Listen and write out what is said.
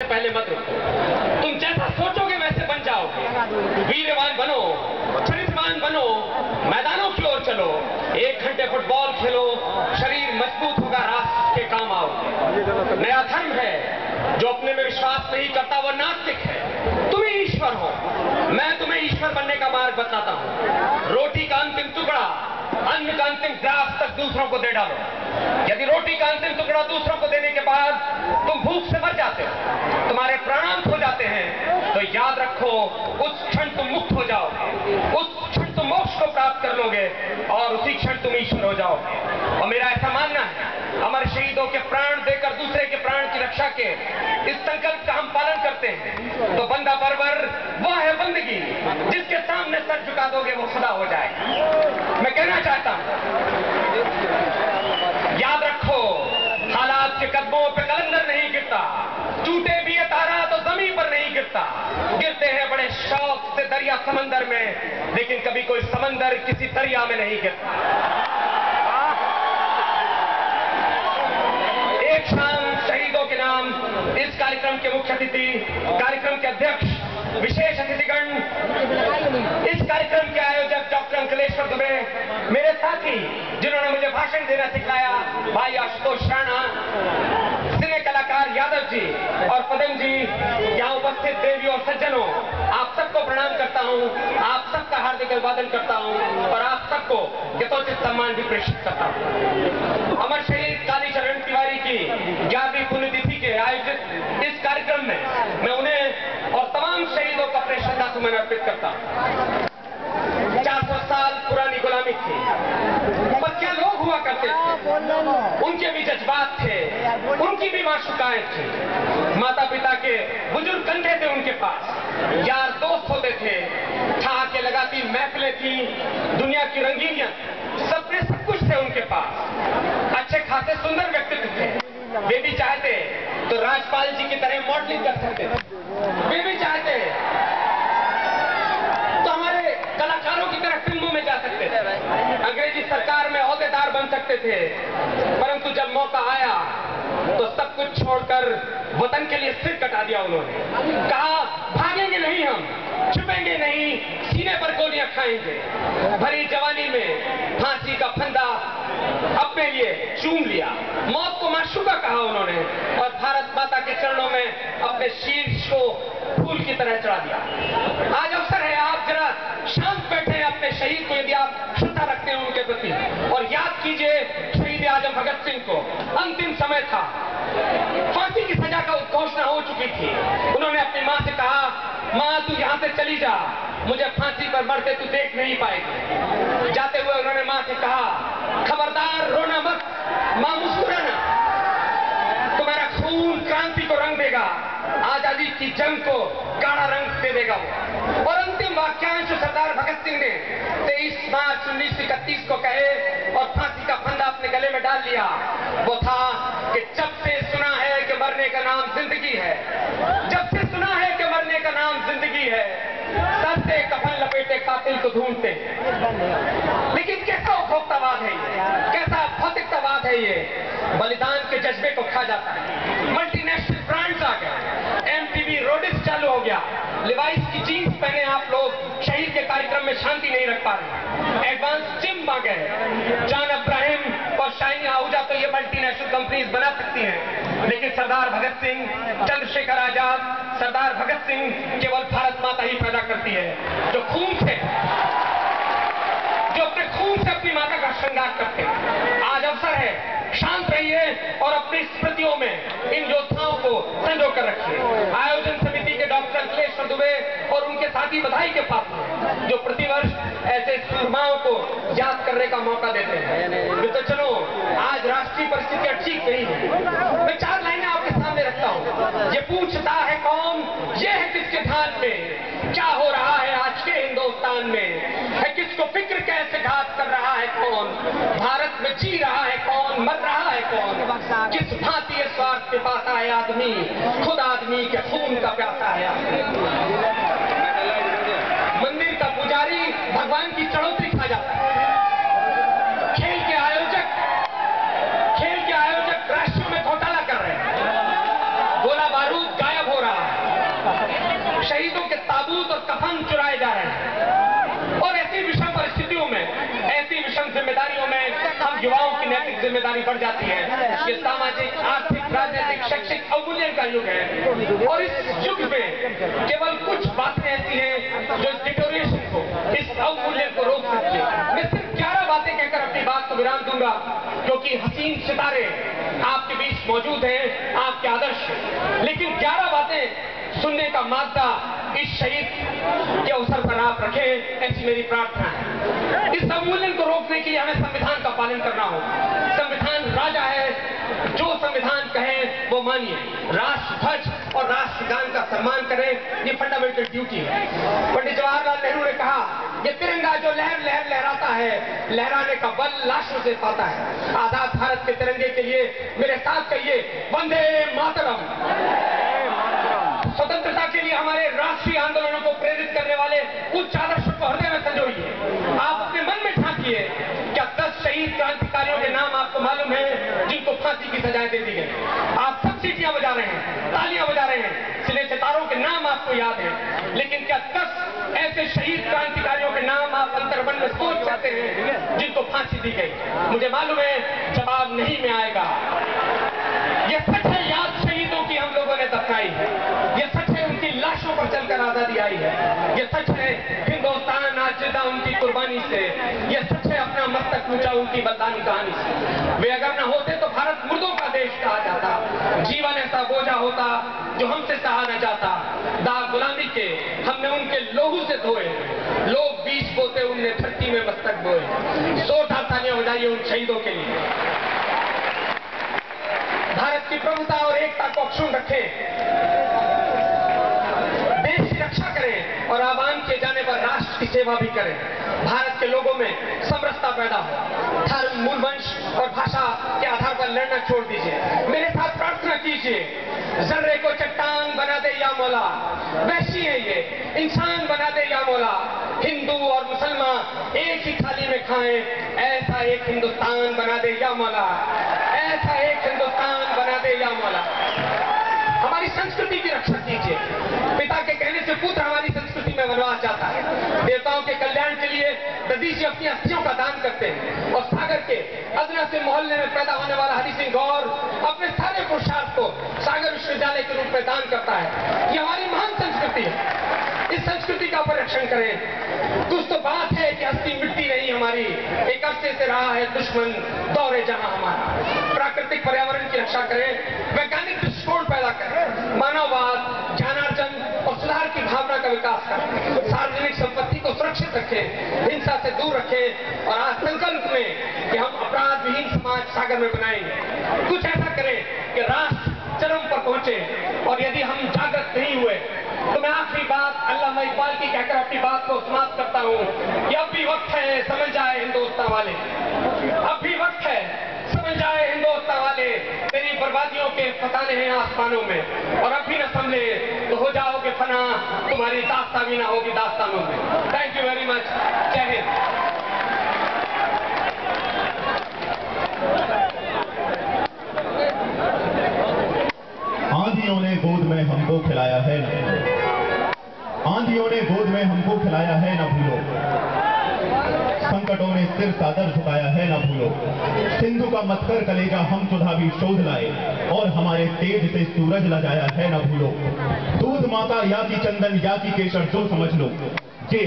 पहले मत रुको। तुम जैसा सोचोगे वैसे बन जाओगे। वीरवान बनो, चरित्रवान बनो, मैदानों की ओर चलो, 1 घंटे फुटबॉल खेलो, शरीर मजबूत होगा, राष्ट्र के काम आओगे। नया धर्म है, जो अपने में विश्वास नहीं करता वो नास्तिक है। तुम ही ईश्वर हो। मैं तुम्हें ईश्वर बनने का मार्ग बताता हूँ। रोटी का अंतिम टुकड़ा, अन्न का अंतिम ग्रास तक दूसरों को दे डालो। यदि रोटी का अंतिम टुकड़ा दूसरों को देने के बाद तुम भूख से मर जाते हो, तुम्हारे प्राणांत हो जाते हैं, तो याद रखो उस क्षण तुम मुक्त हो जाओगे, उस क्षण तुम मोक्ष को प्राप्त कर लोगे और उसी क्षण तुम ईश्वर हो जाओगे। और मेरा ऐसा मानना है, अमर शहीदों के प्राण देकर दूसरे के प्राण की रक्षा के इस संकल्प का हम पालन करते हैं, तो बंदा परवर वह है बंदगी जिसके सामने सर झुका दोगे वो खुदा हो जाएगा। मैं कहना चाहता हूं, याद रखो हालात के कदमों पे कलंदर नहीं गिरता, टूटे भी ये तारा तो जमीन पर नहीं गिरता। गिरते हैं बड़े शौक से दरिया समंदर में, लेकिन कभी कोई समंदर किसी दरिया में नहीं गिरता। एक शाम शहीदों के नाम इस कार्यक्रम के मुख्य अतिथि, कार्यक्रम के अध्यक्ष, विशेष अतिथिगण, इस कार्यक्रम के आयोजक डॉक्टर अंकलेश्वर दुबे, मेरे साथी जिन्होंने मुझे भाषण देना सिखाया भाई आशुतोष राणा, सिने कलाकार यादव जी और पदम जी, यहाँ उपस्थित देवी और सज्जनों, आप सबको प्रणाम करता हूँ, आप सबका हार्दिक अभिवादन करता हूँ और आप सबको यथोचित सम्मान भी प्रेषित करता हूँ। अमर शहीद कालीचरण तिवारी की 11वीं पुण्यतिथि के आयोजित इस कार्यक्रम में मैं उन्हें और तमाम शहीदों को अपने श्रद्धा सुमन अर्पित करता हूँ। 400 साल पुरानी गुलामी थी, पर क्या लोग हुआ करते थे, उनके भी जज्बात थे, उनकी भी माशूकाएं थी, माता पिता के बुजुर्ग कंधे थे उनके पास, यार दोस्त होते थे, ठहाके लगाती महफिलें थी, दुनिया की रंगीनियां, सपने सब कुछ थे उनके पास, अच्छे खासे सुंदर व्यक्तित्व थे। वे भी चाहते तो राजपाल जी की तरह मॉडलिंग कर सकते थे, वे भी चाहते तो हमारे कलाकारों की तरह फिल्मों में जा सकते थे, अंग्रेजी सरकार में ओहदेदार बन सकते थे, परंतु जब मौका आया तो सब कुछ छोड़कर वतन के लिए सिर कटा दिया उन्होंने। कहा भागेंगे नहीं, हम छुपेंगे नहीं, सीने पर गोलियां खाएंगे। भरी जवानी में फांसी का फंदा अपने लिए चूम लिया, मौत को माशूका कहा उन्होंने और भारत माता के चरणों में अपने शीर्ष को फूल की तरह चढ़ा दिया। आज अवसर है, आप जरा शांत बैठे अपने शहीद को, यदि आप श्रद्धा रखते हैं उनके प्रति, और याद कीजिए शहीद आजम भगत सिंह को अंतिम समय था, फांसी की सजा का घोषणा हो चुकी थी। उन्होंने अपनी मां से कहा, मां तू यहां से चली जा, मुझे फांसी पर मरते तू देख नहीं पाएगी। जाते हुए उन्होंने मां से कहा, खबरदार रोना मत, मां मुस्कुराना, तुम्हारा खून क्रांति को रंग देगा, आजादी की जंग को गाढ़ा रंग दे देगा वो। और अंतिम वाक्यांश सरदार भगत सिंह ने 23 मार्च 1931 को कहे और फांसी का फंदा अपने गले में डाल लिया, वो था कि जब से सुना है कि मरने का नाम जिंदगी है, जब से सुना है कि मरने का नाम जिंदगी है, सर से कफन लपेटे कातिल को ढूंढते। लेकिन कैसा उपभोक्तावाद है ये, कैसा भौतिकतावाद है ये, बलिदान के जज्बे को खा जाता है। मल्टीनेशनल ब्रांड्स आ गए, एमटीवी रोडिस चालू हो गया, लिवाइस की जीन्स पहने आप लोग शहीद के कार्यक्रम में शांति नहीं रख पा रहे, एडवांस जिम आ गए, जान अब्राहिम और शाहीन आहूजा तो ये मल्टीनेशनल कंपनीज बना सकती हैं, लेकिन सरदार भगत सिंह, चंद्रशेखर आजाद, सरदार भगत सिंह केवल भारत माता ही पैदा करती है, जो खून से, जो अपने खून से अपनी माता का श्रृंगार करते हैं। आज अवसर है, शांत रहिए और अपनी स्मृतियों में इन योद्धाओं को संजो कर रखिए। आयोजन समिति के डॉक्टर अंकलेश्वर दुबे और उनके साथी बधाई के पात्र हैं, जो प्रतिवर्ष ऐसे सूरमाओं को याद करने का मौका देते हैं। तो चलो, आज राष्ट्रीय परिस्थितियां ठीक नहीं है, मैं 4 लाइनें आपके सामने रखता हूं। ये पूछता है कौन, ये है किसके ध्यान में, क्या हो रहा है आज के हिंदुस्तान में, है किसको फिक्र, कैसे घात कर रहा है कौन, भारत में जी रहा है कौन, मर रहा है कौन, किस भांति स्वार्थ के पास है आदमी, खुद आदमी के खून का प्यासा है आदमी। मंदिर का पुजारी भगवान की चढ़ोतरी खा जाता है, खेल के आयोजक राशियों में घोटाला कर रहे हैं, गोला बारूद गायब हो शहीदों के ताबूत और कफन चुराए जा रहे हैं। और ऐसी विषम परिस्थितियों में, ऐसी विषम जिम्मेदारियों में हम युवाओं की नैतिक जिम्मेदारी बढ़ जाती है। ये सामाजिक, आर्थिक, राजनीतिक, शैक्षिक अवमूल्यन का युग है और इस युग में केवल कुछ बातें ऐसी हैं जो इस डिटोरिएशन को, इस अवमूल्यन को रोक सकती है। मैं सिर्फ 11 बातें कहकर अपनी बात को विराम दूंगा, क्योंकि हसीन सितारे आपके बीच मौजूद हैं, आपके आदर्श हैं, लेकिन 11 बातें सुनने का मादा इस शहीद के अवसर पर आप रखें, ऐसी मेरी प्रार्थना है। इस अवमूल्यन को रोकने के लिए हमें संविधान का पालन करना होगा। संविधान राजा है, जो संविधान कहे वो मानिए। राष्ट्र ध्वज और राष्ट्रगान का सम्मान करें, ये फंडामेंटल ड्यूटी है। पंडित जवाहरलाल नेहरू ने कहा, ये तिरंगा जो लहर लहर लहराता है, लहराने का बल लाशों से पाता है। आजाद भारत के तिरंगे के लिए मेरे साथ कहिए, वंदे मातरम। स्वतंत्रता के लिए हमारे राष्ट्रीय आंदोलनों को प्रेरित करने वाले उच्च आदर्शों को हृदय में संजोइए। आप अपने मन में ठाकिए, क्या 10 शहीद क्रांतिकारियों के नाम आपको मालूम है जिनको फांसी की सजाएं दे दी गई? आप सब सीटियां बजा रहे हैं, तालियां बजा रहे हैं, सिले सितारों के नाम आपको याद है, लेकिन क्या 10 ऐसे शहीद क्रांतिकारियों के नाम आप अंतर्मन में सोच सकते हैं जिनको फांसी दी गई? मुझे मालूम है जवाब नहीं में आएगा। यह सच है, याद शहीदों की हम लोगों ने दफनाई है। यह सच है, उनकी लाशों पर चलकर आजादी आई है। यह सच है, हिंदुस्तान आज जिंदा उनकी कुर्बानी से। यह सच है, अपना मस्तक ऊंचा उनकी बलिदानी कहानी से। वे अगर न होते तो भारत मुर्दों का देश कहा जाता। जीवन ऐसा बोझा होता जो हमसे सहा न जाता। दाग गुलामी के हमने उनके लोहू से धोए, लोग बीज बोते उनने धरती में मस्तक बोए। 100 तालियां हो जाइए उन शहीदों के लिए। भारत की प्रभुता और एकता को अक्षुण्ण रखें, देश की रक्षा करें और आह्वान किए जाने पर राष्ट्र की सेवा भी करें। भारत के लोगों में समरसता पैदा हो, धर्म, मूल वंश और भाषा के आधार पर लड़ना छोड़ दीजिए। मेरे साथ प्रार्थना कीजिए, जर्रे को चट्टान बना दे या मौला। वैसी है ये, इंसान बना दे या मौला। हिंदू और मुसलमान एक ही थाली में खाएं, ऐसा एक हिंदुस्तान बना दे या मौला। ऐसा एक हिंदुस्तान बना दे या मौला। हमारी संस्कृति की रक्षा कीजिए। पिता के कहने से पुत्र हमारी संस्कृति में वनवास जाता है। देवताओं के कल्याण के लिए दधीचि अपनी अस्थियों का दान करते हैं और सागर के अदना से मोहल्ले में पैदा होने वाला हरि सिंह गौर अपने सारे पुरुषार्थ को सागर विश्वविद्यालय के रूप में दान करता है। ये हमारी महान संस्कृति है। इस संस्कृति का परिरक्षण करें। कुछ तो बात है कि हस्ती मिट्टी नहीं हमारी, एक अरसे से रहा है दुश्मन दौरे जहां हमारा। प्राकृतिक पर्यावरण की रक्षा करें, वैज्ञानिक दृष्टिकोण पैदा करें, मानववाद, ज्ञानार्जन और सुधार की भावना का विकास करें, सार्वजनिक संपत्ति को सुरक्षित रखें, हिंसा से दूर रखें और आज संकल्प में कि हम अपराध विहीन समाज सागर में बनाएंगे। कुछ ऐसा करें कि राष्ट्र चरम पर पहुंचे। और यदि हम जागृत नहीं हुए तो मैं आखिरी बात अल्लामा इकबाल की कहकर अपनी बात को समाप्त करता हूं कि अब भी वक्त है, समझ जाए हिंदुस्तान वाले, अब भी वक्त है, समझ जाए हिंदुस्तान वाले, तेरी बर्बादियों के फसाने हैं आसमानों में और अब भी न संभले तो हो जाओगे फना, तुम्हारी दास्तां भी ना होगी दास्तानों में। Thank you very much. जय हिंद। आंधियों ने गोद में हमको खिलाया है न भूलो, आंधियों ने गोद में हमको खिलाया है न भूलो, संकटों ने सिर सादर झुकाया है न भूलो। सिंधु का मतकर कलेजा हम सुधा भी शोध लाए और हमारे तेज से सूरज लजाया है न भूलो। दूध माता या की चंदन या की केसर जो समझ लो, ये